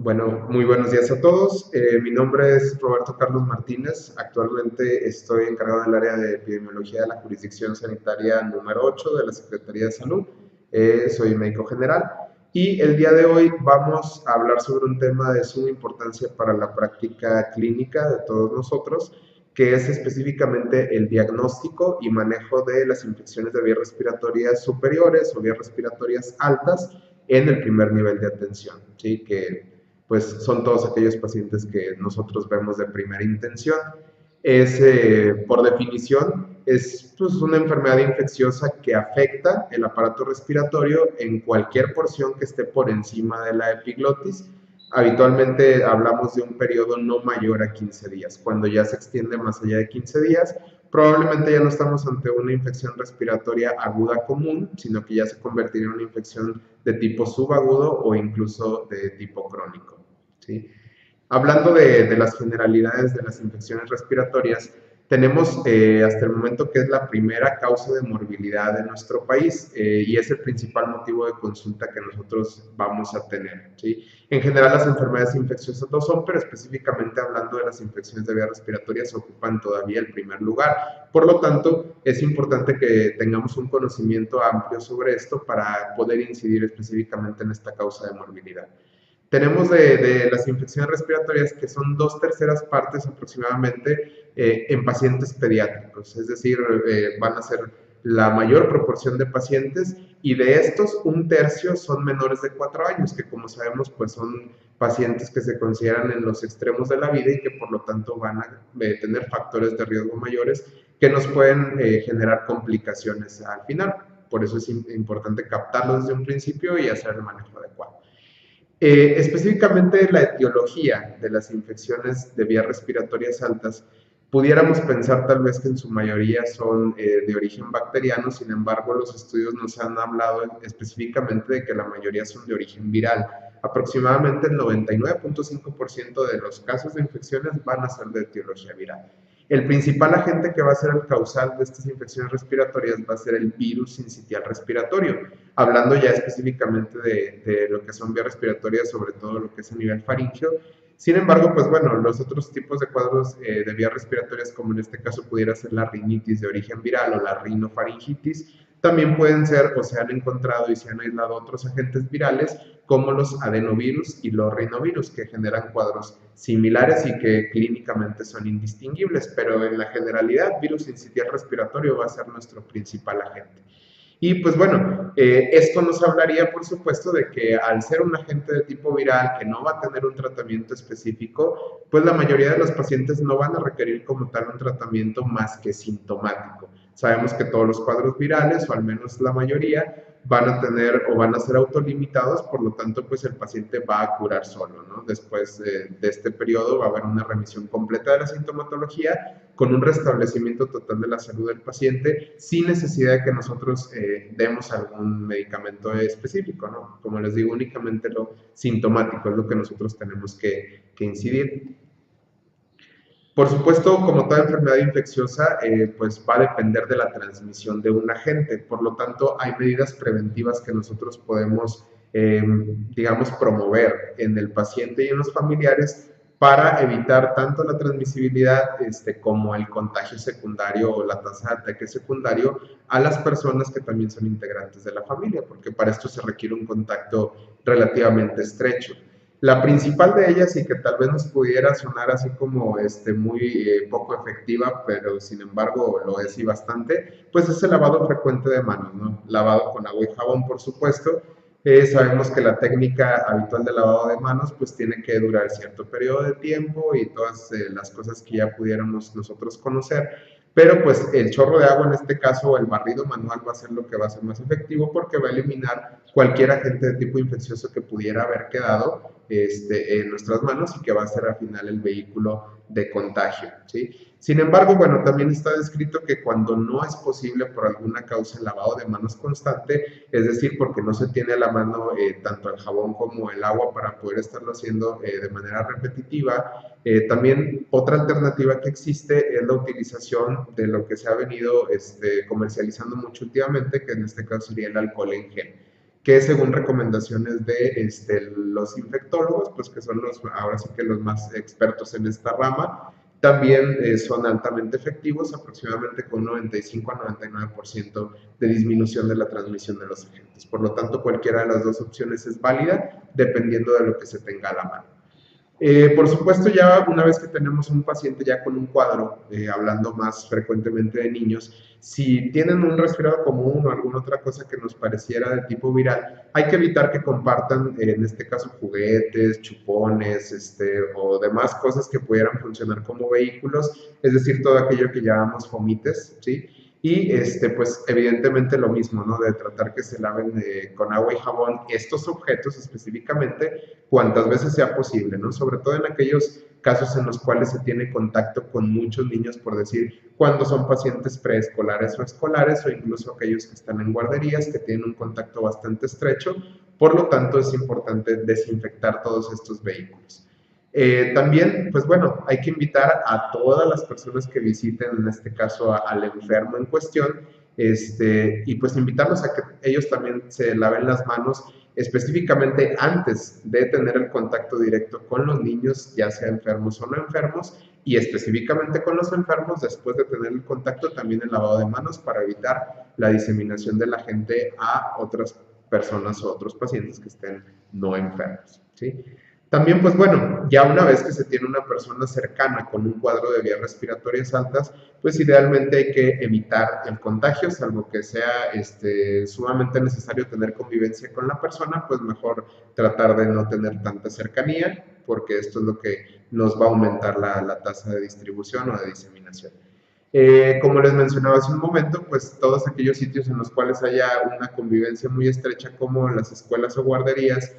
Bueno, muy buenos días a todos. Mi nombre es Roberto Carlos Martínez. Actualmente estoy encargado del área de epidemiología de la jurisdicción sanitaria número 8 de la Secretaría de Salud. Soy médico general y el día de hoy vamos a hablar sobre un tema de suma importancia para la práctica clínica de todos nosotros, que es específicamente el diagnóstico y manejo de las infecciones de vías respiratorias superiores o vías respiratorias altas en el primer nivel de atención, ¿sí? Que pues son todos aquellos pacientes que nosotros vemos de primera intención. Por definición, es pues, una enfermedad infecciosa que afecta el aparato respiratorio en cualquier porción que esté por encima de la epiglotis. Habitualmente hablamos de un periodo no mayor a 15 días. Cuando ya se extiende más allá de 15 días, probablemente ya no estamos ante una infección respiratoria aguda común, sino que ya se convertiría en una infección de tipo subagudo o incluso de tipo crónico. ¿Sí? Hablando de las generalidades de las infecciones respiratorias, tenemos hasta el momento que es la primera causa de morbilidad en nuestro país y es el principal motivo de consulta que nosotros vamos a tener. ¿Sí? En general las enfermedades infecciosas no son, pero específicamente hablando de las infecciones de vías respiratorias ocupan todavía el primer lugar. Por lo tanto, es importante que tengamos un conocimiento amplio sobre esto para poder incidir específicamente en esta causa de morbilidad. Tenemos de las infecciones respiratorias que son 2/3 partes aproximadamente en pacientes pediátricos, es decir, van a ser la mayor proporción de pacientes y de estos 1/3 son menores de 4 años, que como sabemos pues son pacientes que se consideran en los extremos de la vida y que por lo tanto van a tener factores de riesgo mayores que nos pueden generar complicaciones al final. Por eso es importante captarlo desde un principio y hacer el manejo adecuado. Específicamente la etiología de las infecciones de vías respiratorias altas, pudiéramos pensar tal vez que en su mayoría son de origen bacteriano, sin embargo los estudios nos han hablado específicamente de que la mayoría son de origen viral. Aproximadamente el 99.5% de los casos de infecciones van a ser de etiología viral. El principal agente que va a ser el causal de estas infecciones respiratorias va a ser el virus sincitial respiratorio, hablando ya específicamente de lo que son vías respiratorias, sobre todo lo que es a nivel faríngeo. Sin embargo, pues bueno, los otros tipos de cuadros de vías respiratorias, como en este caso pudiera ser la rinitis de origen viral o la rinofaringitis, también pueden ser o se han encontrado y se han aislado otros agentes virales como los adenovirus y los rinovirus, que generan cuadros similares y que clínicamente son indistinguibles, pero en la generalidad, virus sincitial respiratorio va a ser nuestro principal agente. Y pues bueno, esto nos hablaría, por supuesto, de que al ser un agente de tipo viral que no va a tener un tratamiento específico, pues la mayoría de los pacientes no van a requerir como tal un tratamiento más que sintomático. Sabemos que todos los cuadros virales, o al menos la mayoría, van a tener o van a ser autolimitados, por lo tanto, pues el paciente va a curar solo, ¿no? Después de este periodo va a haber una remisión completa de la sintomatología con un restablecimiento total de la salud del paciente sin necesidad de que nosotros demos algún medicamento específico, ¿no? Como les digo, únicamente lo sintomático es lo que nosotros tenemos que incidir. Por supuesto, como toda enfermedad infecciosa, pues va a depender de la transmisión de un agente. Por lo tanto, hay medidas preventivas que nosotros podemos, digamos, promover en el paciente y en los familiares para evitar tanto la transmisibilidad como el contagio secundario o la tasa de ataque secundario a las personas que también son integrantes de la familia, porque para esto se requiere un contacto relativamente estrecho. La principal de ellas, y que tal vez nos pudiera sonar así como muy poco efectiva, pero sin embargo lo es y bastante, pues es el lavado frecuente de manos, ¿no? Lavado con agua y jabón, por supuesto. Sabemos que la técnica habitual de lavado de manos pues tiene que durar cierto periodo de tiempo y todas las cosas que ya pudiéramos nosotros conocer, pero pues el chorro de agua en este caso o el barrido manual va a ser lo que va a ser más efectivo porque va a eliminar cualquier agente de tipo infeccioso que pudiera haber quedado en nuestras manos y que va a ser al final el vehículo de contagio, ¿sí? Sin embargo, bueno, también está descrito que cuando no es posible por alguna causa el lavado de manos constante, es decir, porque no se tiene a la mano tanto el jabón como el agua para poder estarlo haciendo de manera repetitiva, también otra alternativa que existe es la utilización de lo que se ha venido comercializando mucho últimamente, que en este caso sería el alcohol en gel. que según recomendaciones de los infectólogos, pues que son ahora sí que los más expertos en esta rama, también son altamente efectivos, aproximadamente con un 95 a 99% de disminución de la transmisión de los agentes. Por lo tanto, cualquiera de las dos opciones es válida, dependiendo de lo que se tenga a la mano. Por supuesto, ya una vez que tenemos un paciente ya con un cuadro, hablando más frecuentemente de niños, si tienen un resfriado común o alguna otra cosa que nos pareciera de tipo viral, hay que evitar que compartan, en este caso, juguetes, chupones, o demás cosas que pudieran funcionar como vehículos, es decir, todo aquello que llamamos fomites, ¿sí? Y pues evidentemente lo mismo, ¿no? De tratar que se laven con agua y jabón estos objetos específicamente cuantas veces sea posible, ¿no? Sobre todo en aquellos casos en los cuales se tiene contacto con muchos niños, por decir, cuando son pacientes preescolares o escolares, o incluso aquellos que están en guarderías, que tienen un contacto bastante estrecho. Por lo tanto, es importante desinfectar todos estos vehículos. También, pues bueno, hay que invitar a todas las personas que visiten, en este caso al enfermo en cuestión, y pues invitarlos a que ellos también se laven las manos específicamente antes de tener el contacto directo con los niños, ya sea enfermos o no enfermos, y específicamente con los enfermos, después de tener el contacto, también el lavado de manos para evitar la diseminación de la gente a otras personas o otros pacientes que estén no enfermos, ¿sí? También, pues bueno, ya una vez que se tiene una persona cercana con un cuadro de vías respiratorias altas, pues idealmente hay que evitar el contagio, salvo que sea sumamente necesario tener convivencia con la persona, pues mejor tratar de no tener tanta cercanía, porque esto es lo que nos va a aumentar la tasa de distribución o de diseminación. Como les mencionaba hace un momento, pues todos aquellos sitios en los cuales haya una convivencia muy estrecha, como las escuelas o guarderías,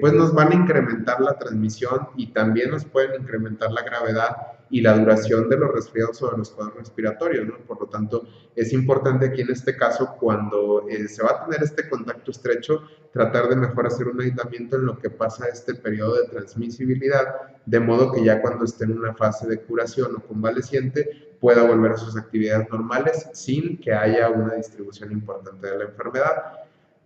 pues nos van a incrementar la transmisión y también nos pueden incrementar la gravedad y la duración de los resfriados o de los cuadros respiratorios, ¿no? Por lo tanto, es importante aquí en este caso, cuando se va a tener este contacto estrecho, tratar de mejor hacer un aislamiento en lo que pasa este periodo de transmisibilidad, de modo que ya cuando esté en una fase de curación o convaleciente, pueda volver a sus actividades normales sin que haya una distribución importante de la enfermedad.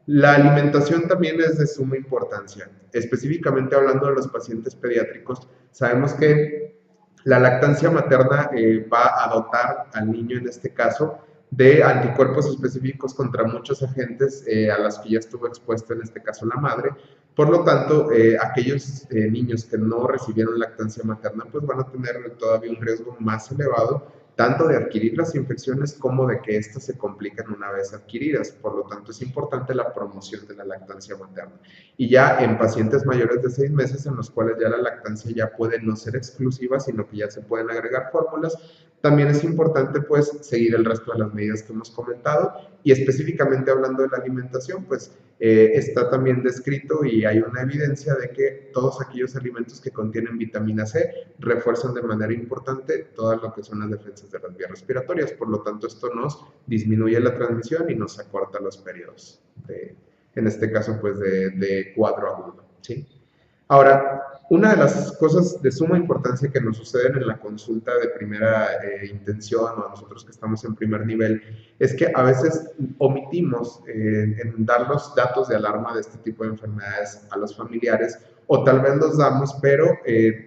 La alimentación también es de suma importancia. Específicamente hablando de los pacientes pediátricos, sabemos que la lactancia materna va a dotar al niño en este caso de anticuerpos específicos contra muchos agentes a los que ya estuvo expuesto en este caso la madre. Por lo tanto, aquellos niños que no recibieron lactancia materna pues van a tener todavía un riesgo más elevado tanto de adquirir las infecciones como de que éstas se complican una vez adquiridas. Por lo tanto, es importante la promoción de la lactancia materna. Y ya en pacientes mayores de 6 meses, en los cuales ya la lactancia ya puede no ser exclusiva, sino que ya se pueden agregar fórmulas, también es importante pues seguir el resto de las medidas que hemos comentado, y específicamente hablando de la alimentación, pues está también descrito y hay una evidencia de que todos aquellos alimentos que contienen vitamina C refuerzan de manera importante todo lo que son las defensas de las vías respiratorias. Por lo tanto, esto nos disminuye la transmisión y nos acorta los periodos, en este caso, pues de cuadro agudo, ¿sí? Ahora, una de las cosas de suma importancia que nos suceden en la consulta de primera intención o a nosotros que estamos en primer nivel es que a veces omitimos en dar los datos de alarma de este tipo de enfermedades a los familiares, o tal vez los damos, pero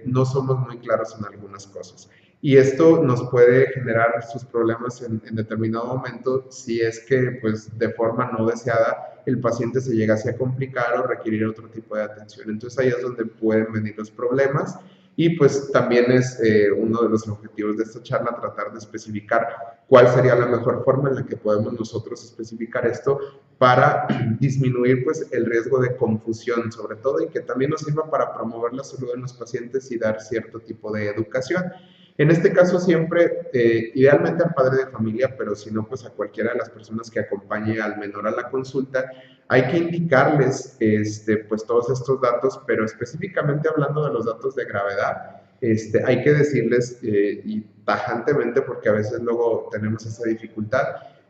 no somos muy claros en algunas cosas. Y esto nos puede generar sus problemas en determinado momento si es que, pues, de forma no deseada, el paciente se llegase a complicar o requerir otro tipo de atención. Entonces ahí es donde pueden venir los problemas, y pues también es uno de los objetivos de esta charla tratar de especificar cuál sería la mejor forma en la que podemos nosotros especificar esto para disminuir pues el riesgo de confusión sobre todo, y que también nos sirva para promover la salud de los pacientes y dar cierto tipo de educación. En este caso siempre, idealmente al padre de familia, pero si no, pues a cualquiera de las personas que acompañe al menor a la consulta, hay que indicarles pues todos estos datos, pero específicamente hablando de los datos de gravedad, hay que decirles y tajantemente, porque a veces luego tenemos esa dificultad,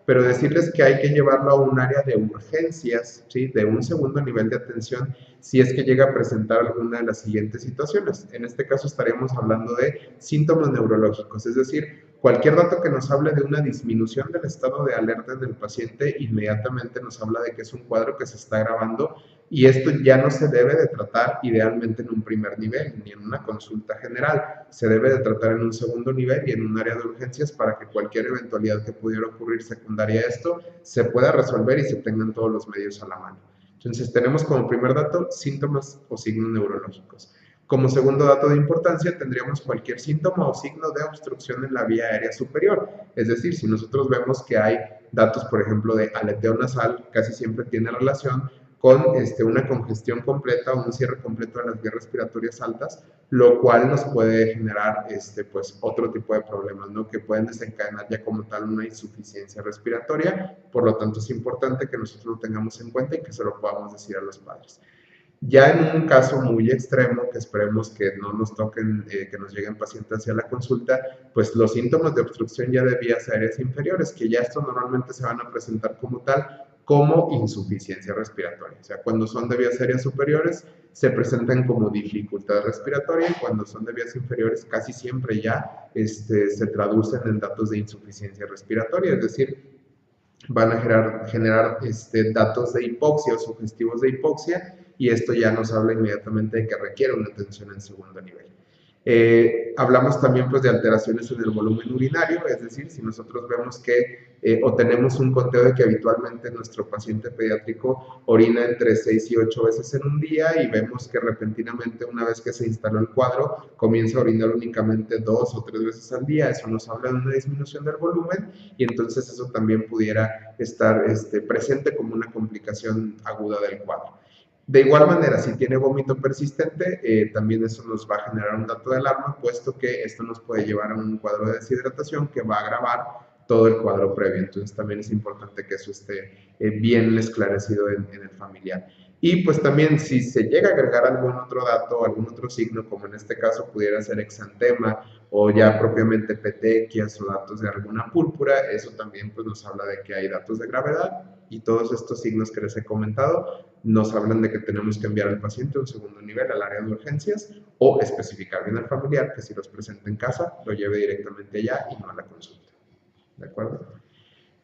pero decirles que hay que llevarlo a un área de urgencias, ¿sí? De un segundo nivel de atención, si es que llega a presentar alguna de las siguientes situaciones. En este caso estaríamos hablando de síntomas neurológicos, es decir, Cualquier dato que nos hable de una disminución del estado de alerta en el paciente inmediatamente nos habla de que es un cuadro que se está agravando y esto ya no se debe de tratar idealmente en un primer nivel ni en una consulta general, se debe de tratar en un segundo nivel y en un área de urgencias para que cualquier eventualidad que pudiera ocurrir secundaria a esto se pueda resolver y se tengan todos los medios a la mano. Entonces tenemos como primer dato síntomas o signos neurológicos. Como segundo dato de importancia, tendríamos cualquier síntoma o signo de obstrucción en la vía aérea superior. Es decir, si nosotros vemos que hay datos, por ejemplo, de aleteo nasal, casi siempre tiene relación con una congestión completa o un cierre completo de las vías respiratorias altas, lo cual nos puede generar pues, otro tipo de problemas, ¿no? Que pueden desencadenar ya como tal una insuficiencia respiratoria. Por lo tanto, es importante que nosotros lo tengamos en cuenta y que se lo podamos decir a los padres. Ya en un caso muy extremo, que esperemos que no nos toquen, que nos lleguen pacientes hacia la consulta, pues los síntomas de obstrucción ya de vías aéreas inferiores, que ya estos normalmente se van a presentar como tal, como insuficiencia respiratoria. O sea, cuando son de vías aéreas superiores, se presentan como dificultad respiratoria, y cuando son de vías inferiores, casi siempre ya se traducen en datos de insuficiencia respiratoria, es decir, van a generar datos de hipoxia o sugestivos de hipoxia, y esto ya nos habla inmediatamente de que requiere una atención en segundo nivel. Hablamos también pues, de alteraciones en el volumen urinario, es decir, si nosotros vemos que o tenemos un conteo de que habitualmente nuestro paciente pediátrico orina entre 6 y 8 veces en un día y vemos que repentinamente una vez que se instaló el cuadro comienza a orinar únicamente 2 o 3 veces al día, eso nos habla de una disminución del volumen y entonces eso también pudiera estar presente como una complicación aguda del cuadro. De igual manera, si tiene vómito persistente, también eso nos va a generar un dato de alarma, puesto que esto nos puede llevar a un cuadro de deshidratación que va a agravar todo el cuadro previo. Entonces también es importante que eso esté bien esclarecido en el familiar. Y pues también si se llega a agregar algún otro dato, algún otro signo, como en este caso pudiera ser exantema o ya propiamente petequias o datos de alguna púrpura, eso también pues nos habla de que hay datos de gravedad y todos estos signos que les he comentado nos hablan de que tenemos que enviar al paciente a un segundo nivel al área de urgencias o especificar bien al familiar que si los presenta en casa lo lleve directamente allá y no a la consulta. ¿De acuerdo?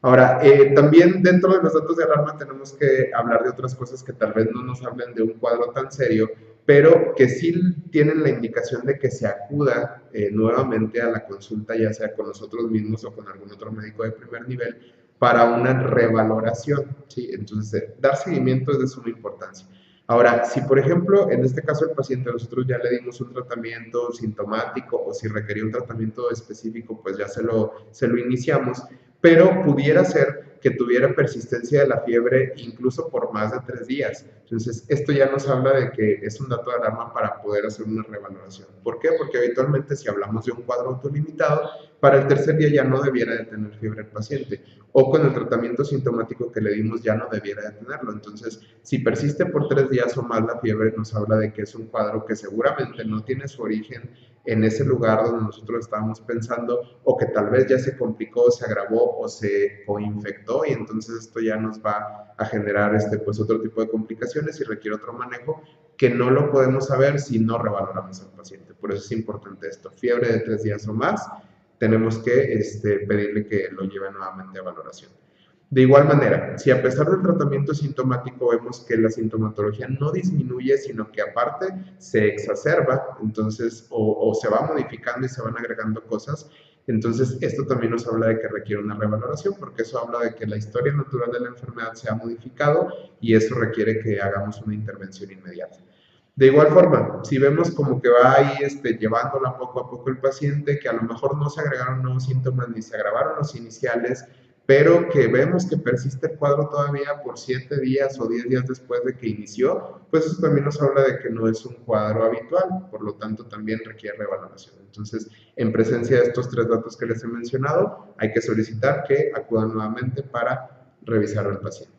Ahora, también dentro de los datos de alarma tenemos que hablar de otras cosas que tal vez no nos hablen de un cuadro tan serio, pero que sí tienen la indicación de que se acuda nuevamente a la consulta, ya sea con nosotros mismos o con algún otro médico de primer nivel, para una revaloración, ¿sí? Entonces, dar seguimiento es de suma importancia. Ahora, si por ejemplo, en este caso el paciente nosotros ya le dimos un tratamiento sintomático o si requería un tratamiento específico, pues ya se lo iniciamos, pero pudiera ser que tuviera persistencia de la fiebre incluso por más de 3 días. Entonces, esto ya nos habla de que es un dato de alarma para poder hacer una revaloración. ¿Por qué? Porque habitualmente si hablamos de un cuadro autolimitado, para el tercer día ya no debiera de tener fiebre el paciente, o con el tratamiento sintomático que le dimos ya no debiera de tenerlo. Entonces, si persiste por 3 días o más la fiebre, nos habla de que es un cuadro que seguramente no tiene su origen en ese lugar donde nosotros estábamos pensando, o que tal vez ya se complicó, se agravó o se coinfectó, y entonces esto ya nos va a generar pues otro tipo de complicaciones y requiere otro manejo que no lo podemos saber si no revaloramos al paciente. Por eso es importante esto, fiebre de 3 días o más, tenemos que pedirle que lo lleve nuevamente a valoración. De igual manera, si a pesar del tratamiento sintomático vemos que la sintomatología no disminuye, sino que aparte se exacerba, entonces, o se va modificando y se van agregando cosas, entonces esto también nos habla de que requiere una revaloración, porque eso habla de que la historia natural de la enfermedad se ha modificado y eso requiere que hagamos una intervención inmediata. De igual forma, si vemos como que va ahí llevándola poco a poco el paciente, que a lo mejor no se agregaron nuevos síntomas ni se agravaron los iniciales, pero que vemos que persiste el cuadro todavía por 7 días o 10 días después de que inició, pues eso también nos habla de que no es un cuadro habitual, por lo tanto también requiere revaloración. Entonces, en presencia de estos 3 datos que les he mencionado, hay que solicitar que acudan nuevamente para revisar al paciente.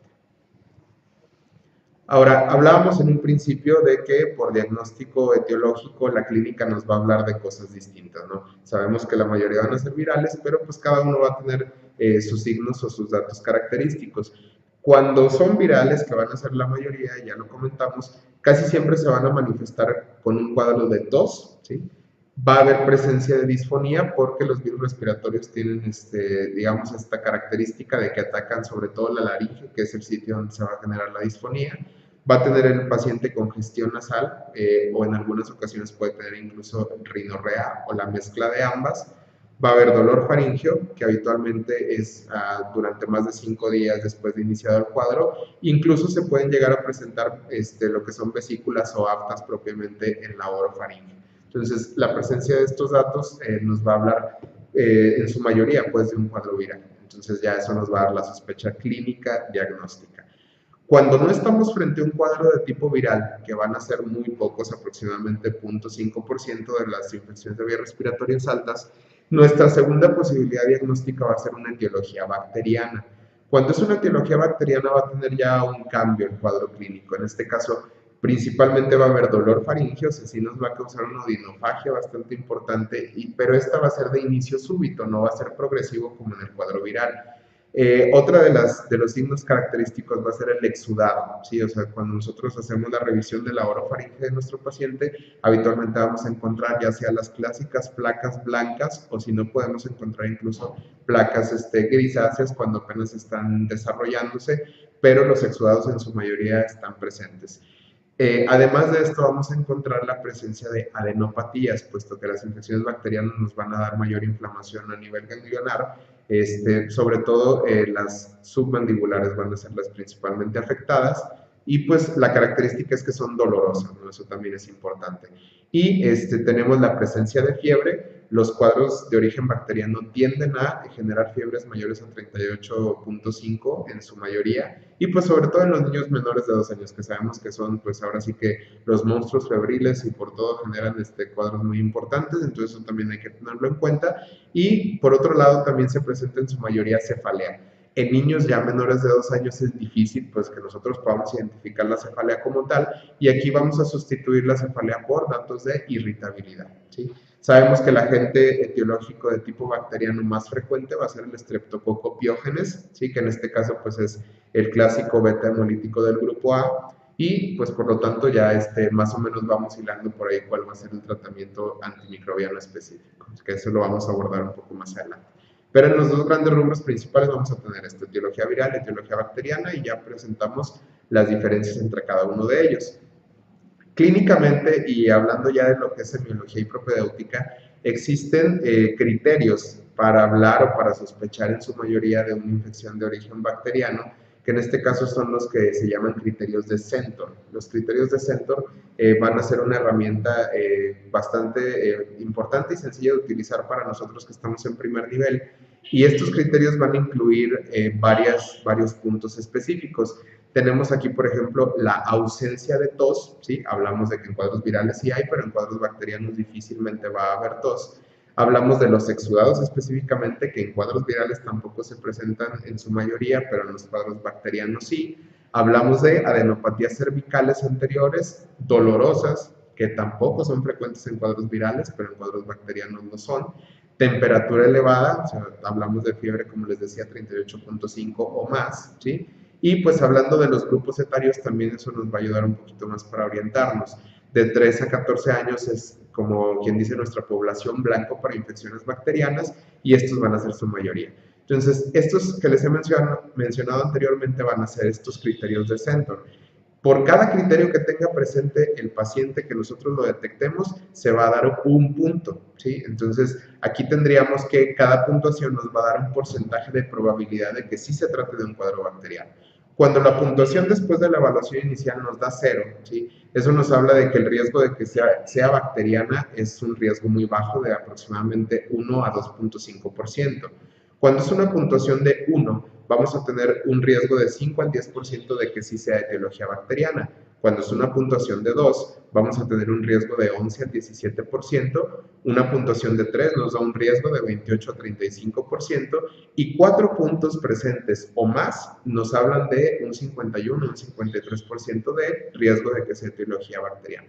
Ahora, hablábamos en un principio de que por diagnóstico etiológico la clínica nos va a hablar de cosas distintas, ¿no? Sabemos que la mayoría van a ser virales, pero pues cada uno va a tener sus signos o sus datos característicos. Cuando son virales, que van a ser la mayoría, ya lo comentamos, casi siempre se van a manifestar con un cuadro de tos, ¿sí? Va a haber presencia de disfonía porque los virus respiratorios tienen, digamos, esta característica de que atacan sobre todo la laringe, que es el sitio donde se va a generar la disfonía. Va a tener el paciente congestión nasal o en algunas ocasiones puede tener incluso rinorrea o la mezcla de ambas. Va a haber dolor faríngeo, que habitualmente es durante más de 5 días después de iniciado el cuadro. Incluso se pueden llegar a presentar lo que son vesículas o aftas propiamente en la orofaringe. Entonces, la presencia de estos datos nos va a hablar en su mayoría pues, de un cuadro viral. Entonces, ya eso nos va a dar la sospecha clínica diagnóstica. Cuando no estamos frente a un cuadro de tipo viral, que van a ser muy pocos, aproximadamente 0.5% de las infecciones de vías respiratorias altas, nuestra segunda posibilidad diagnóstica va a ser una etiología bacteriana. Cuando es una etiología bacteriana va a tener ya un cambio el cuadro clínico. En este caso, principalmente va a haber dolor faríngeo, sí nos va a causar una odinofagia bastante importante, pero esta va a ser de inicio súbito, no va a ser progresivo como en el cuadro viral. Otra de los signos característicos va a ser el exudado, ¿sí? O sea, cuando nosotros hacemos la revisión de la orofaringe de nuestro paciente, habitualmente vamos a encontrar ya sea las clásicas placas blancas o si no podemos encontrar incluso placas grisáceas cuando apenas están desarrollándose, pero los exudados en su mayoría están presentes. Además de esto, vamos a encontrar la presencia de adenopatías, puesto que las infecciones bacterianas nos van a dar mayor inflamación a nivel ganglionar, sobre todo las submandibulares van a ser las principalmente afectadas, y pues la característica es que son dolorosas, ¿no? Eso también es importante. Y tenemos la presencia de fiebre. Los cuadros de origen bacteriano tienden a generar fiebres mayores a 38.5 en su mayoría, y pues sobre todo en los niños menores de 2 años, que sabemos que son pues ahora sí que los monstruos febriles y por todo generan cuadros muy importantes, entonces eso también hay que tenerlo en cuenta. Y por otro lado también se presenta en su mayoría cefalea. En niños ya menores de 2 años es difícil pues que nosotros podamos identificar la cefalea como tal, y aquí vamos a sustituir la cefalea por datos de irritabilidad, ¿sí? Sabemos que el agente etiológico de tipo bacteriano más frecuente va a ser el Streptococcus pyogenes, ¿sí? Que en este caso pues es el clásico beta hemolítico del grupo A, y pues por lo tanto ya más o menos vamos hilando por ahí cuál va a ser el tratamiento antimicrobiano específico, que eso lo vamos a abordar un poco más adelante. Pero en los dos grandes rubros principales vamos a tener etiología viral, etiología bacteriana, y ya presentamos las diferencias entre cada uno de ellos. Clínicamente, y hablando ya de lo que es semiología y propedéutica, existen criterios para hablar o para sospechar en su mayoría de una infección de origen bacteriano, que en este caso son los que se llaman criterios de Centor. Los criterios de Centor van a ser una herramienta bastante importante y sencilla de utilizar para nosotros que estamos en primer nivel, y estos criterios van a incluir varios puntos específicos. Tenemos aquí, por ejemplo, la ausencia de tos, ¿sí? Hablamos de que en cuadros virales sí hay, pero en cuadros bacterianos difícilmente va a haber tos. Hablamos de los exudados específicamente, que en cuadros virales tampoco se presentan en su mayoría, pero en los cuadros bacterianos sí. Hablamos de adenopatías cervicales anteriores, dolorosas, que tampoco son frecuentes en cuadros virales, pero en cuadros bacterianos no son. Temperatura elevada, o sea, hablamos de fiebre, como les decía, 38.5 o más, ¿sí? Y pues hablando de los grupos etarios, también eso nos va a ayudar un poquito más para orientarnos. De 3 a 14 años es, como quien dice, nuestra población blanco para infecciones bacterianas, y estos van a ser su mayoría. Entonces, estos que les he mencionado anteriormente van a ser estos criterios de Centor. Por cada criterio que tenga presente el paciente que nosotros lo detectemos, se va a dar un punto, ¿sí? Entonces, aquí tendríamos que cada puntuación nos va a dar un porcentaje de probabilidad de que sí se trate de un cuadro bacteriano. Cuando la puntuación después de la evaluación inicial nos da 0, ¿sí? Eso nos habla de que el riesgo de que sea bacteriana es un riesgo muy bajo, de aproximadamente 1 a 2.5%. Cuando es una puntuación de 1, vamos a tener un riesgo de 5 al 10% de que sí sea etiología bacteriana. Cuando es una puntuación de 2, vamos a tener un riesgo de 11 al 17%, una puntuación de 3 nos da un riesgo de 28 a 35%, y 4 puntos presentes o más nos hablan de un 51 o un 53% de riesgo de que sea etiología bacteriana.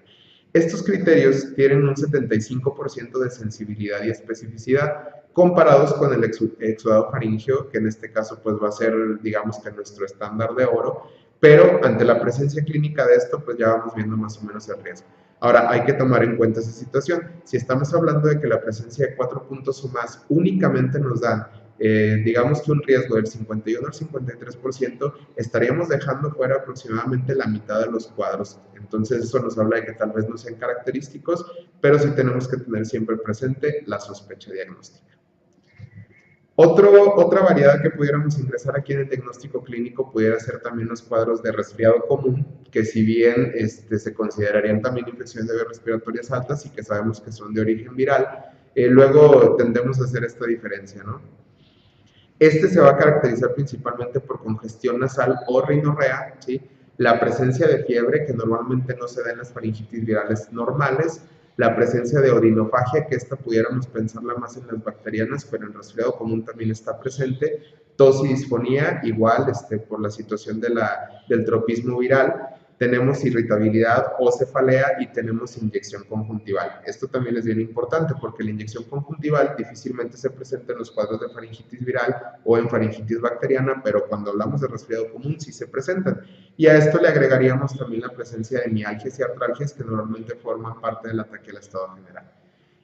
Estos criterios tienen un 75% de sensibilidad y especificidad, comparados con el exudado faríngeo, que en este caso pues va a ser, digamos que nuestro estándar de oro, pero ante la presencia clínica de esto, pues ya vamos viendo más o menos el riesgo. Ahora, hay que tomar en cuenta esa situación. Si estamos hablando de que la presencia de 4 puntos o más únicamente nos dan, digamos que un riesgo del 51 al 53%, estaríamos dejando fuera aproximadamente la mitad de los cuadros. Entonces, eso nos habla de que tal vez no sean característicos, pero sí tenemos que tener siempre presente la sospecha diagnóstica. Otra variedad que pudiéramos ingresar aquí en el diagnóstico clínico pudiera ser también los cuadros de resfriado común, que si bien se considerarían también infecciones de vías respiratorias altas y que sabemos que son de origen viral, luego tendemos a hacer esta diferencia, ¿no? Se va a caracterizar principalmente por congestión nasal o rinorrea, ¿sí? La presencia de fiebre, que normalmente no se da en las faringitis virales normales, la presencia de odinofagia, que esta pudiéramos pensarla más en las bacterianas, pero en resfriado común también está presente, tos y disfonía, igual por la situación del tropismo viral, tenemos irritabilidad o cefalea y tenemos inyección conjuntival. Esto también es bien importante porque la inyección conjuntival difícilmente se presenta en los cuadros de faringitis viral o en faringitis bacteriana, pero cuando hablamos de resfriado común sí se presentan. Y a esto le agregaríamos también la presencia de mialgias y artralgias que normalmente forman parte del ataque al estado general.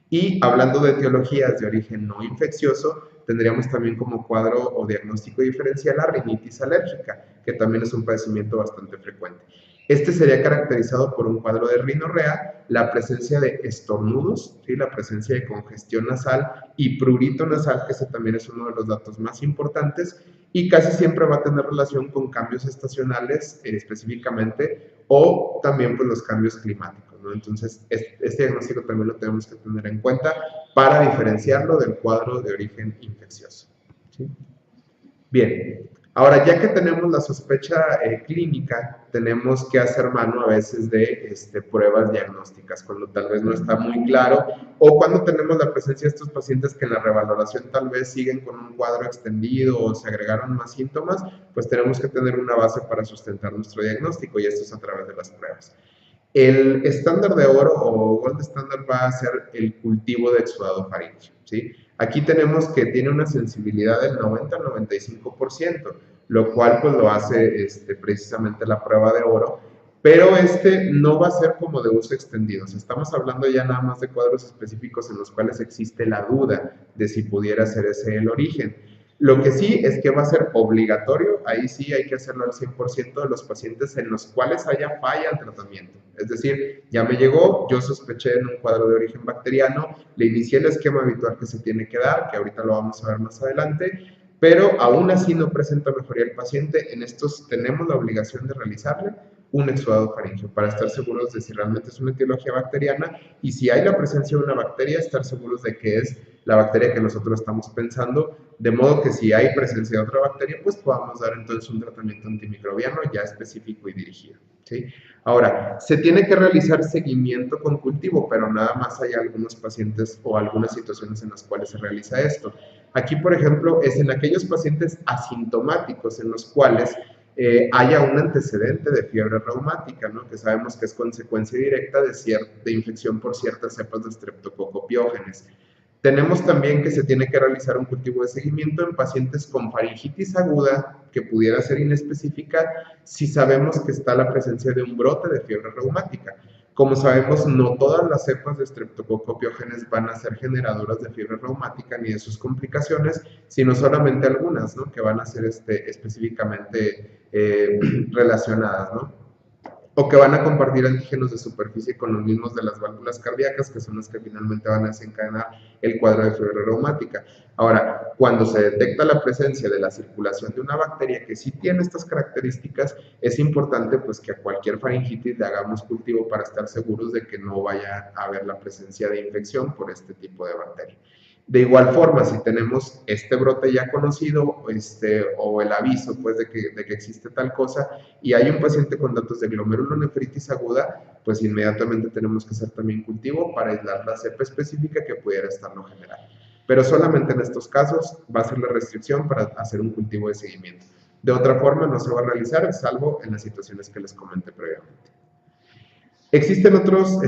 Y hablando de etiologías de origen no infeccioso, tendríamos también como cuadro o diagnóstico diferencial la rinitis alérgica, que también es un padecimiento bastante frecuente. Sería caracterizado por un cuadro de rinorrea, la presencia de estornudos, ¿sí? La presencia de congestión nasal y prurito nasal, que ese también es uno de los datos más importantes, y casi siempre va a tener relación con cambios estacionales específicamente, o también pues, los cambios climáticos, ¿no? Entonces, este diagnóstico también lo tenemos que tener en cuenta para diferenciarlo del cuadro de origen infeccioso, ¿sí? Bien, ahora ya que tenemos la sospecha clínica, tenemos que hacer mano a veces de pruebas diagnósticas, cuando tal vez no está muy claro, o cuando tenemos la presencia de estos pacientes que en la revaloración tal vez siguen con un cuadro extendido o se agregaron más síntomas, pues tenemos que tener una base para sustentar nuestro diagnóstico, y esto es a través de las pruebas. El estándar de oro o gold standard va a ser el cultivo de exudado faríngeo, ¿sí? Aquí tenemos que tiene una sensibilidad del 90 al 95%, lo cual pues lo hace precisamente la prueba de oro, pero no va a ser como de uso extendido. O sea, estamos hablando ya nada más de cuadros específicos en los cuales existe la duda de si pudiera ser ese el origen. Lo que sí es que va a ser obligatorio, ahí sí hay que hacerlo al 100% de los pacientes en los cuales haya falla al tratamiento. Es decir, ya me llegó, yo sospeché en un cuadro de origen bacteriano, le inicié el esquema habitual que se tiene que dar, que ahorita lo vamos a ver más adelante, pero aún así no presenta mejoría el paciente. En estos tenemos la obligación de realizarle un exudado faríngeo para estar seguros de si realmente es una etiología bacteriana, y si hay la presencia de una bacteria, estar seguros de que es la bacteria que nosotros estamos pensando, de modo que si hay presencia de otra bacteria, pues podamos dar entonces un tratamiento antimicrobiano ya específico y dirigido, ¿sí? Ahora, se tiene que realizar seguimiento con cultivo, pero nada más hay algunos pacientes o algunas situaciones en las cuales se realiza esto. Aquí, por ejemplo, es en aquellos pacientes asintomáticos en los cuales haya un antecedente de fiebre reumática, ¿no? Que sabemos que es consecuencia directa de infección por ciertas cepas de Streptococcus pyogenes. Tenemos también que se tiene que realizar un cultivo de seguimiento en pacientes con faringitis aguda, que pudiera ser inespecífica, si sabemos que está la presencia de un brote de fiebre reumática. Como sabemos, no todas las cepas de Streptococcus pyogenes van a ser generadoras de fiebre reumática ni de sus complicaciones, sino solamente algunas, ¿no? Que van a ser específicamente relacionadas, ¿no? O que van a compartir antígenos de superficie con los mismos de las válvulas cardíacas, que son las que finalmente van a desencadenar el cuadro de fiebre reumática. Ahora, cuando se detecta la presencia de la circulación de una bacteria que sí tiene estas características, es importante pues que a cualquier faringitis le hagamos cultivo para estar seguros de que no vaya a haber la presencia de infección por este tipo de bacteria. De igual forma, si tenemos este brote ya conocido o el aviso pues, de que existe tal cosa y hay un paciente con datos de glomerulonefritis aguda, pues inmediatamente tenemos que hacer también cultivo para aislar la cepa específica que pudiera estarlo generando. Pero solamente en estos casos va a ser la restricción para hacer un cultivo de seguimiento. De otra forma no se va a realizar, salvo en las situaciones que les comenté previamente. Existen otros,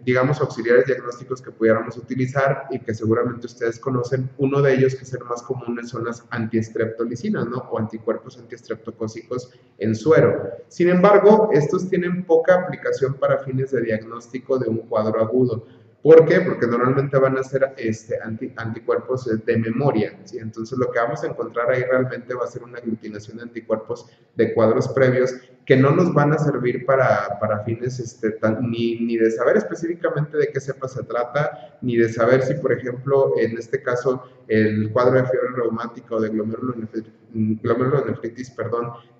digamos, auxiliares diagnósticos que pudiéramos utilizar y que seguramente ustedes conocen. Uno de ellos, que es el más común, son las antiestreptolicinas, ¿no? O anticuerpos antiestreptocócicos en suero. Sin embargo, estos tienen poca aplicación para fines de diagnóstico de un cuadro agudo. ¿Por qué? Porque normalmente van a ser anticuerpos de memoria, ¿sí? Entonces lo que vamos a encontrar ahí realmente va a ser una aglutinación de anticuerpos de cuadros previos que no nos van a servir para fines ni de saber específicamente de qué cepa se trata, ni de saber si, por ejemplo, en este caso, el cuadro de fiebre reumática o de glomerulonefritis,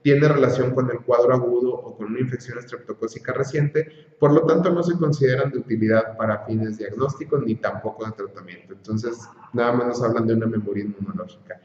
tiene relación con el cuadro agudo o con una infección estreptocócica reciente, por lo tanto no se consideran de utilidad para fines diagnósticos ni tampoco de tratamiento. Entonces, nada más nos hablan de una memoria inmunológica.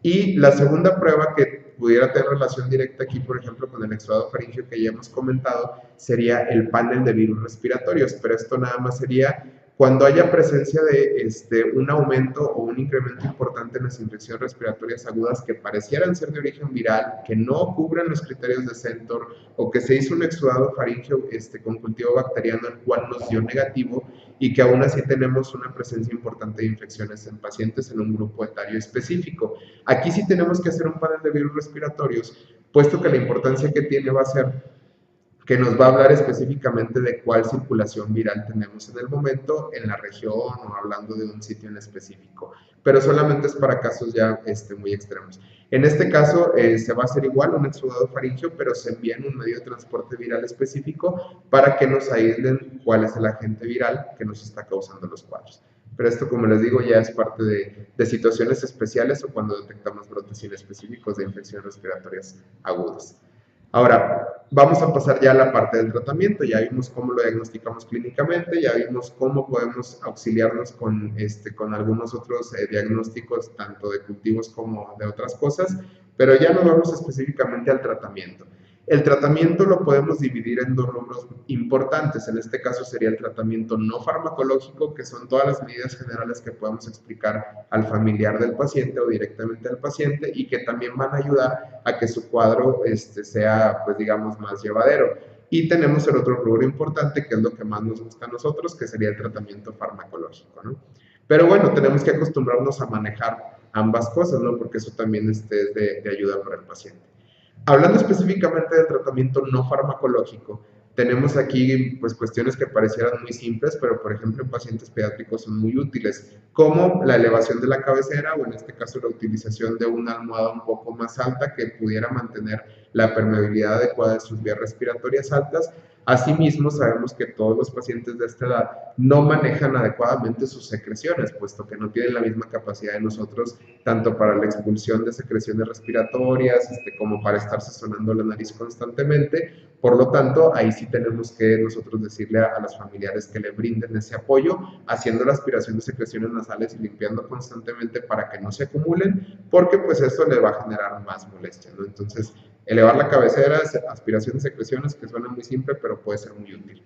Y la segunda prueba que pudiera tener relación directa aquí, por ejemplo, con el exudado faríngeo que ya hemos comentado, sería el panel de virus respiratorios, pero esto nada más sería cuando haya presencia de un aumento o un incremento importante en las infecciones respiratorias agudas que parecieran ser de origen viral, que no cubran los criterios de Centor, o que se hizo un exudado faríngeo con cultivo bacteriano, el cual nos dio negativo, y que aún así tenemos una presencia importante de infecciones en pacientes en un grupo etario específico. Aquí sí tenemos que hacer un panel de virus respiratorios, puesto que la importancia que tiene va a ser que nos va a hablar específicamente de cuál circulación viral tenemos en el momento, en la región o hablando de un sitio en específico, pero solamente es para casos ya muy extremos. En este caso se va a hacer igual un exudado faríngeo, pero se envía en un medio de transporte viral específico para que nos aíslen cuál es el agente viral que nos está causando los cuadros. Pero esto, como les digo, ya es parte de situaciones especiales o cuando detectamos brotes inespecíficos de infecciones respiratorias agudas. Ahora, vamos a pasar ya a la parte del tratamiento. Ya vimos cómo lo diagnosticamos clínicamente, ya vimos cómo podemos auxiliarnos con algunos otros diagnósticos, tanto de cultivos como de otras cosas, pero ya nos vamos específicamente al tratamiento. El tratamiento lo podemos dividir en dos rubros importantes. En este caso sería el tratamiento no farmacológico, que son todas las medidas generales que podemos explicar al familiar del paciente o directamente al paciente y que también van a ayudar a que su cuadro sea, pues digamos, más llevadero. Y tenemos el otro rubro importante, que es lo que más nos gusta a nosotros, que sería el tratamiento farmacológico, ¿no? Pero bueno, tenemos que acostumbrarnos a manejar ambas cosas, ¿no? Porque eso también es de ayuda para el paciente. Hablando específicamente del tratamiento no farmacológico, tenemos aquí pues cuestiones que parecieran muy simples, pero por ejemplo en pacientes pediátricos son muy útiles, como la elevación de la cabecera o en este caso la utilización de una almohada un poco más alta que pudiera mantener la permeabilidad adecuada de sus vías respiratorias altas. Asimismo, sabemos que todos los pacientes de esta edad no manejan adecuadamente sus secreciones, puesto que no tienen la misma capacidad de nosotros, tanto para la expulsión de secreciones respiratorias, como para estarse sonando la nariz constantemente. Por lo tanto, ahí sí tenemos que nosotros decirle a los familiares que le brinden ese apoyo, haciendo la aspiración de secreciones nasales y limpiando constantemente para que no se acumulen, porque pues eso le va a generar más molestia, ¿no? Entonces, elevar la cabecera, aspiración de secreciones, que suena muy simple, pero puede ser muy útil.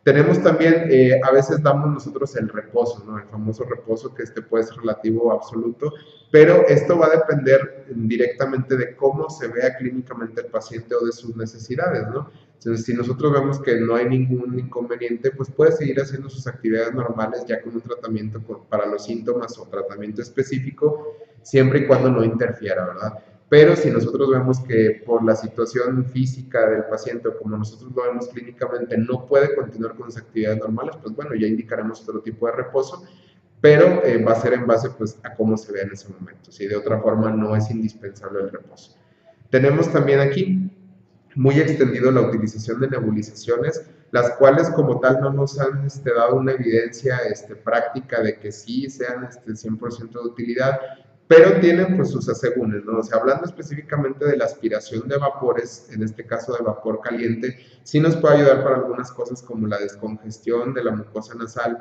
Tenemos también, a veces damos nosotros el reposo, ¿no? El famoso reposo, que puede ser relativo o absoluto, pero esto va a depender directamente de cómo se vea clínicamente el paciente o de sus necesidades, ¿no? Entonces, si nosotros vemos que no hay ningún inconveniente, pues puede seguir haciendo sus actividades normales ya con un tratamiento para los síntomas o tratamiento específico, siempre y cuando no interfiera, ¿verdad? Pero si nosotros vemos que por la situación física del paciente o como nosotros lo vemos clínicamente no puede continuar con sus actividades normales, pues bueno, ya indicaremos otro tipo de reposo, pero va a ser en base pues a cómo se ve en ese momento. Si de otra forma no es indispensable el reposo. Tenemos también aquí muy extendido la utilización de nebulizaciones, las cuales como tal no nos han dado una evidencia práctica de que sí sean 100% de utilidad, pero tienen pues sus asegúnes, ¿no? O sea, hablando específicamente de la aspiración de vapores, en este caso de vapor caliente, sí nos puede ayudar para algunas cosas como la descongestión de la mucosa nasal,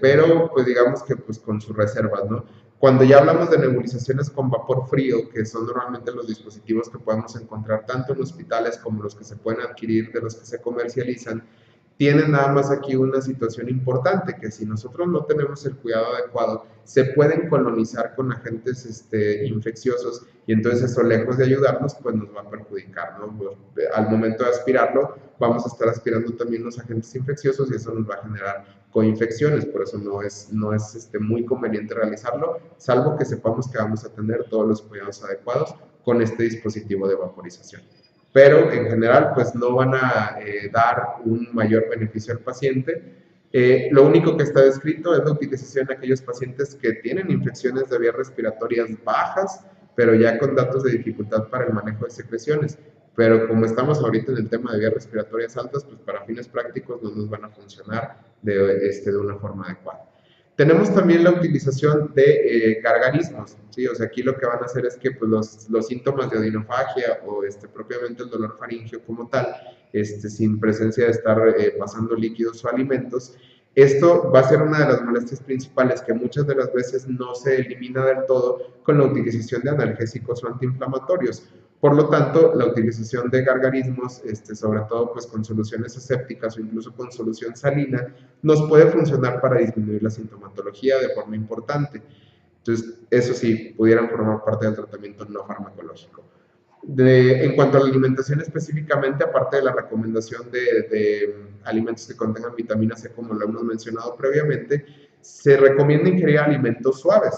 pero pues digamos que pues con sus reservas, ¿no? Cuando ya hablamos de nebulizaciones con vapor frío, que son normalmente los dispositivos que podemos encontrar tanto en hospitales como los que se pueden adquirir de los que se comercializan, tienen nada más aquí una situación importante, que si nosotros no tenemos el cuidado adecuado, se pueden colonizar con agentes infecciosos y entonces eso, lejos de ayudarnos, pues nos va a perjudicar, ¿no? Pues, al momento de aspirarlo, vamos a estar aspirando también los agentes infecciosos y eso nos va a generar coinfecciones, por eso no es muy conveniente realizarlo, salvo que sepamos que vamos a tener todos los cuidados adecuados con este dispositivo de vaporización. Pero en general, pues no van a dar un mayor beneficio al paciente. Lo único que está descrito es la utilización en aquellos pacientes que tienen infecciones de vías respiratorias bajas, pero ya con datos de dificultad para el manejo de secreciones. Pero como estamos ahorita en el tema de vías respiratorias altas, pues para fines prácticos no nos van a funcionar de una forma adecuada. Tenemos también la utilización de gargarismos, ¿sí? O sea, aquí lo que van a hacer es que pues, los síntomas de odinofagia o propiamente el dolor faríngeo como tal, sin presencia de estar pasando líquidos o alimentos, esto va a ser una de las molestias principales que muchas de las veces no se elimina del todo con la utilización de analgésicos o antiinflamatorios. Por lo tanto, la utilización de gargarismos, sobre todo pues, con soluciones asépticas o incluso con solución salina, nos puede funcionar para disminuir la sintomatología de forma importante. Entonces, eso sí, pudieran formar parte del tratamiento no farmacológico. En cuanto a la alimentación específicamente, aparte de la recomendación de alimentos que contengan vitamina C, como lo hemos mencionado previamente, se recomienda ingerir alimentos suaves,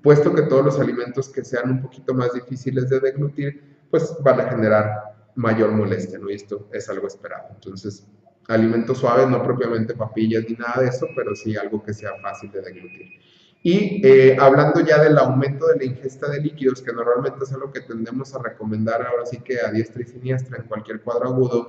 puesto que todos los alimentos que sean un poquito más difíciles de deglutir, pues van a generar mayor molestia, ¿no? Y esto es algo esperado. Entonces, alimentos suaves, no propiamente papillas ni nada de eso, pero sí algo que sea fácil de deglutir. Y hablando ya del aumento de la ingesta de líquidos, que normalmente es algo que tendemos a recomendar ahora sí que a diestra y siniestra en cualquier cuadro agudo,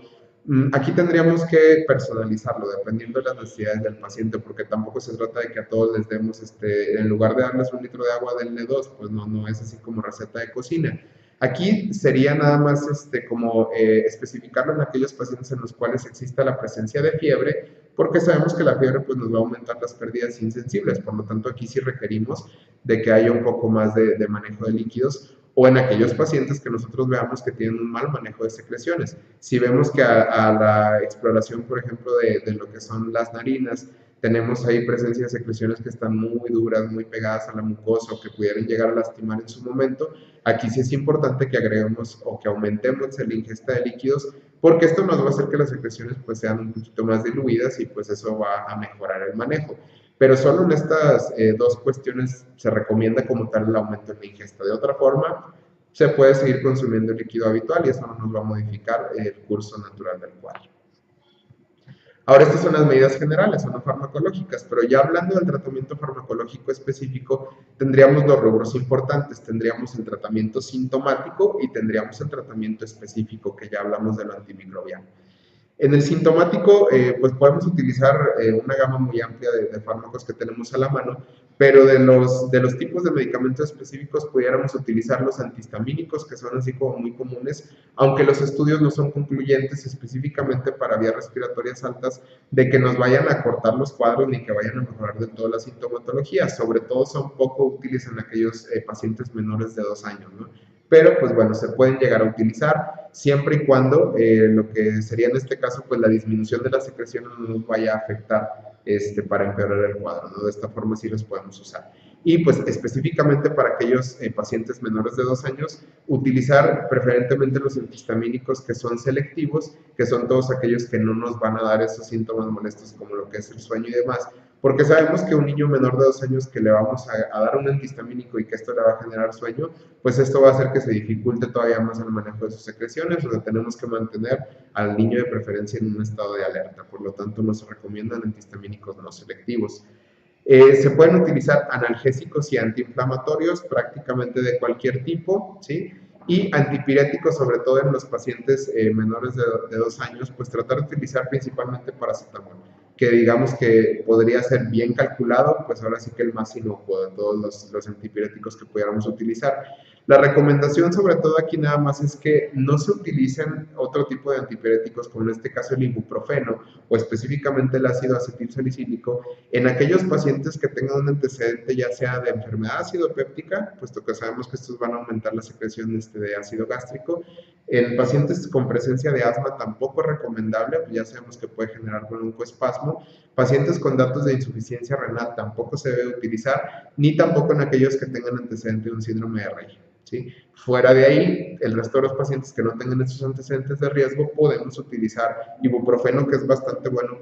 aquí tendríamos que personalizarlo dependiendo de las necesidades del paciente, porque tampoco se trata de que a todos les demos, en lugar de darles 1 litro de agua, denle 2, pues no es así como receta de cocina. Aquí sería nada más como especificarlo en aquellos pacientes en los cuales exista la presencia de fiebre, porque sabemos que la fiebre pues, nos va a aumentar las pérdidas insensibles, por lo tanto aquí sí requerimos de que haya un poco más de manejo de líquidos, o en aquellos pacientes que nosotros veamos que tienen un mal manejo de secreciones. Si vemos que a la exploración, por ejemplo, de lo que son las narinas, tenemos ahí presencia de secreciones que están muy duras, muy pegadas a la mucosa o que pudieran llegar a lastimar en su momento, aquí sí es importante que agreguemos o que aumentemos la ingesta de líquidos, porque esto nos va a hacer que las secreciones pues sean un poquito más diluidas y pues eso va a mejorar el manejo. Pero solo en estas dos cuestiones se recomienda como tal el aumento en la ingesta. De otra forma, se puede seguir consumiendo el líquido habitual y eso no nos va a modificar el curso natural del cuadro. Ahora, estas son las medidas generales, son no farmacológicas, pero ya hablando del tratamiento farmacológico específico, tendríamos dos rubros importantes. Tendríamos el tratamiento sintomático y tendríamos el tratamiento específico, que ya hablamos de lo antimicrobiano. En el sintomático, pues podemos utilizar una gama muy amplia de fármacos que tenemos a la mano, pero de los tipos de medicamentos específicos pudiéramos utilizar los antihistamínicos, que son así como muy comunes, aunque los estudios no son concluyentes específicamente para vías respiratorias altas, de que nos vayan a cortar los cuadros ni que vayan a mejorar de toda la sintomatología. Sobre todo son poco útiles en aquellos pacientes menores de 2 años, ¿no? Pero pues bueno, se pueden llegar a utilizar siempre y cuando lo que sería en este caso pues la disminución de las secreciones no nos vaya a afectar para empeorar el cuadro, ¿no? De esta forma sí los podemos usar. Y pues específicamente para aquellos pacientes menores de 2 años, utilizar preferentemente los antihistamínicos que son selectivos, que son todos aquellos que no nos van a dar esos síntomas molestos como lo que es el sueño y demás, porque sabemos que un niño menor de 2 años que le vamos a dar un antihistamínico y que esto le va a generar sueño, pues esto va a hacer que se dificulte todavía más el manejo de sus secreciones, o sea, tenemos que mantener al niño de preferencia en un estado de alerta, por lo tanto no se recomiendan antihistamínicos no selectivos. Se pueden utilizar analgésicos y antiinflamatorios prácticamente de cualquier tipo, ¿sí? Y antipiréticos, sobre todo en los pacientes menores de 2 años, pues tratar de utilizar principalmente paracetamol, que digamos que podría ser bien calculado, pues ahora sí que el más inocuo de todos los antipiréticos que pudiéramos utilizar. La recomendación sobre todo aquí nada más es que no se utilicen otro tipo de antipiréticos, como en este caso el ibuprofeno o específicamente el ácido acetilsalicílico, en aquellos pacientes que tengan un antecedente ya sea de enfermedad acidopéptica, puesto que sabemos que estos van a aumentar la secreción de ácido gástrico. En pacientes con presencia de asma tampoco es recomendable, pues ya sabemos que puede generar broncoespasmo. Pacientes con datos de insuficiencia renal tampoco se debe utilizar, ni tampoco en aquellos que tengan antecedente de un síndrome de Raynaud. ¿Sí? Fuera de ahí, el resto de los pacientes que no tengan estos antecedentes de riesgo, podemos utilizar ibuprofeno, que es bastante bueno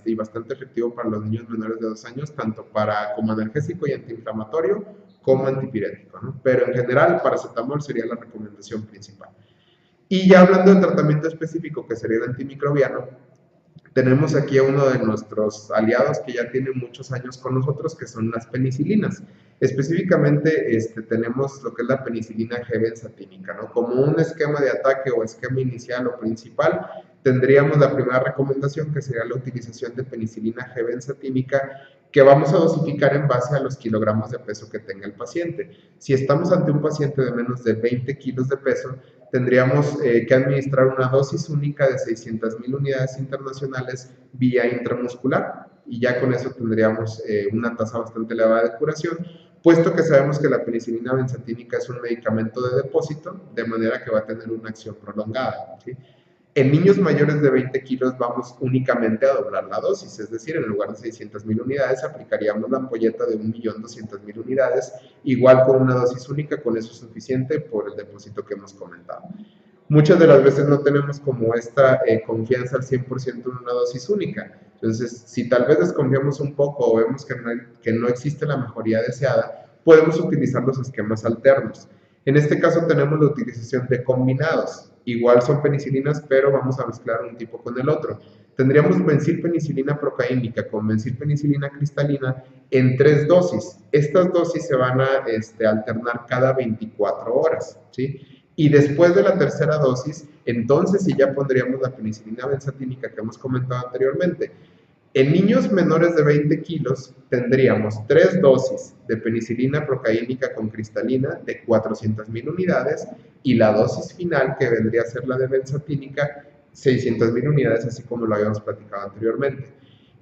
y bastante efectivo para los niños menores de 2 años, tanto como analgésico y antiinflamatorio, como antipirético, ¿no? Pero en general, paracetamol sería la recomendación principal. Y ya hablando del tratamiento específico, que sería el antimicrobiano, tenemos aquí a uno de nuestros aliados que ya tiene muchos años con nosotros, que son las penicilinas. Específicamente tenemos lo que es la penicilina G-benzatínica, ¿no? Como un esquema de ataque o esquema inicial o principal, tendríamos la primera recomendación, que sería la utilización de penicilina G-benzatínica, que vamos a dosificar en base a los kilogramos de peso que tenga el paciente. Si estamos ante un paciente de menos de 20 kilos de peso, tendríamos que administrar una dosis única de 600,000 unidades internacionales vía intramuscular, y ya con eso tendríamos una tasa bastante elevada de curación, puesto que sabemos que la penicilina benzatínica es un medicamento de depósito, de manera que va a tener una acción prolongada, ¿sí? En niños mayores de 20 kilos vamos únicamente a doblar la dosis, es decir, en lugar de 600,000 unidades, aplicaríamos la ampolleta de 1.200.000 unidades, igual con una dosis única, con eso es suficiente por el depósito que hemos comentado. Muchas de las veces no tenemos como esta confianza al 100% en una dosis única. Entonces, si tal vez desconfiamos un poco o vemos que no existe la mejoría deseada, podemos utilizar los esquemas alternos. En este caso tenemos la utilización de combinados. Igual son penicilinas, pero vamos a mezclar un tipo con el otro. Tendríamos bencilpenicilina procaínica con bencilpenicilina cristalina en 3 dosis. Estas dosis se van a alternar cada 24 horas, ¿sí? Y después de la tercera dosis, entonces sí ya pondríamos la penicilina benzatínica que hemos comentado anteriormente. En niños menores de 20 kilos tendríamos 3 dosis de penicilina procaínica con cristalina de 400,000 unidades y la dosis final, que vendría a ser la de benzatínica, 600,000 unidades, así como lo habíamos platicado anteriormente.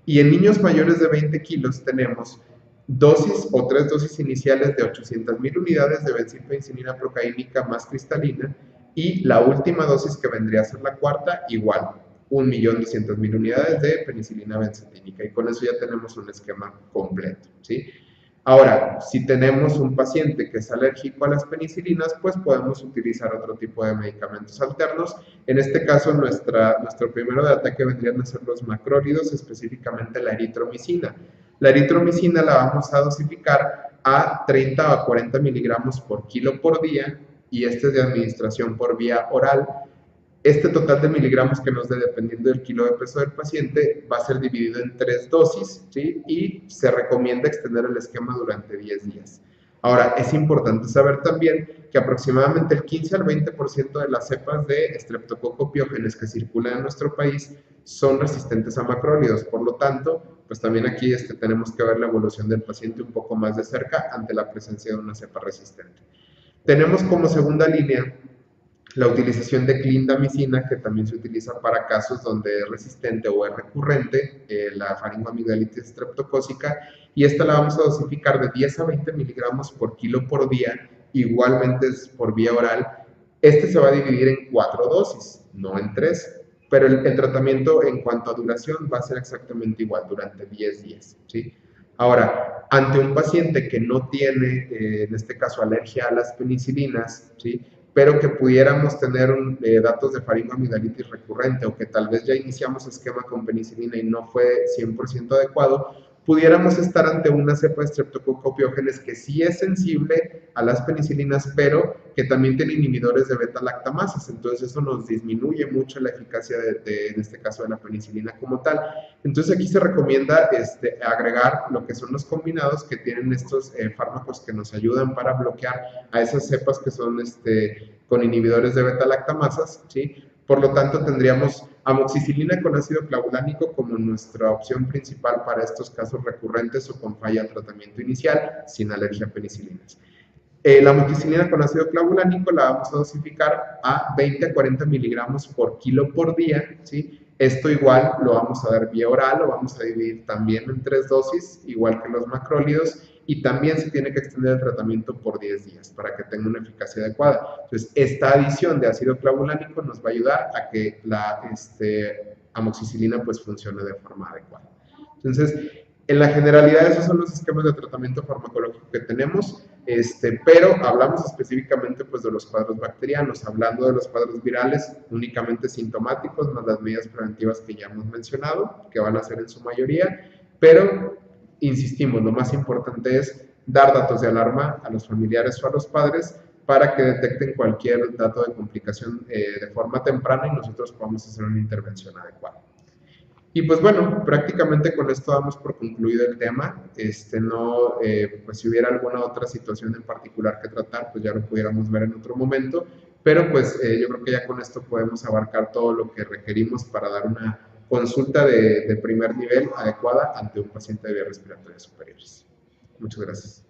Y en niños mayores de 20 kilos tenemos dosis o 3 dosis iniciales de 800,000 unidades de bencilpenicilina procaínica más cristalina, y la última dosis, que vendría a ser la cuarta, igual, 1.200.000 unidades de penicilina benzatínica, y con eso ya tenemos un esquema completo, ¿sí? Ahora, si tenemos un paciente que es alérgico a las penicilinas, pues podemos utilizar otro tipo de medicamentos alternos. En este caso, nuestro primero de ataque vendrían a ser los macrólidos, específicamente la eritromicina. La eritromicina la vamos a dosificar a 30 a 40 miligramos por kilo por día, y este es de administración por vía oral. Este total de miligramos que nos dé, dependiendo del kilo de peso del paciente, va a ser dividido en 3 dosis, ¿sí? Y se recomienda extender el esquema durante 10 días. Ahora, es importante saber también que aproximadamente el 15 al 20% de las cepas de Streptococcus pyogenes que circulan en nuestro país son resistentes a macrólidos. Por lo tanto, pues también aquí tenemos que ver la evolución del paciente un poco más de cerca ante la presencia de una cepa resistente. Tenemos como segunda línea la utilización de clindamicina, que también se utiliza para casos donde es resistente o es recurrente la faringoamigdalitis streptocócica, y esta la vamos a dosificar de 10 a 20 miligramos por kilo por día, igualmente es por vía oral. Se va a dividir en 4 dosis, no en 3, pero el tratamiento en cuanto a duración va a ser exactamente igual, durante 10 días, ¿sí? Ahora, ante un paciente que no tiene, en este caso, alergia a las penicilinas, ¿sí?, pero que pudiéramos tener datos de faringoamigdalitis recurrente, o que tal vez ya iniciamos esquema con penicilina y no fue 100% adecuado, pudiéramos estar ante una cepa de Streptococcus pyogenes que sí es sensible a las penicilinas, pero que también tiene inhibidores de beta-lactamasas. Entonces eso nos disminuye mucho la eficacia en este caso, de la penicilina como tal. Entonces aquí se recomienda agregar lo que son los combinados, que tienen estos fármacos que nos ayudan para bloquear a esas cepas que son con inhibidores de beta-lactamasas, ¿sí? Por lo tanto, tendríamos amoxicilina con ácido clavulánico como nuestra opción principal para estos casos recurrentes o con falla de tratamiento inicial sin alergia a penicilinas. La amoxicilina con ácido clavulánico la vamos a dosificar a 20 a 40 miligramos por kilo por día, ¿sí? Esto igual lo vamos a dar vía oral, lo vamos a dividir también en 3 dosis, igual que los macrólidos, y también se tiene que extender el tratamiento por 10 días para que tenga una eficacia adecuada. Entonces, esta adición de ácido clavulánico nos va a ayudar a que la amoxicilina pues funcione de forma adecuada. Entonces, en la generalidad, esos son los esquemas de tratamiento farmacológico que tenemos, pero hablamos específicamente pues, de los cuadros bacterianos. Hablando de los cuadros virales, únicamente sintomáticos, más las medidas preventivas que ya hemos mencionado, que van a ser en su mayoría, pero insistimos, lo más importante es dar datos de alarma a los familiares o a los padres para que detecten cualquier dato de complicación de forma temprana y nosotros podamos hacer una intervención adecuada. Y pues bueno, prácticamente con esto damos por concluido el tema. No, pues si hubiera alguna otra situación en particular que tratar, pues ya lo pudiéramos ver en otro momento. Pero pues yo creo que ya con esto podemos abarcar todo lo que requerimos para dar una consulta de primer nivel adecuada ante un paciente de vías respiratorias superiores. Muchas gracias.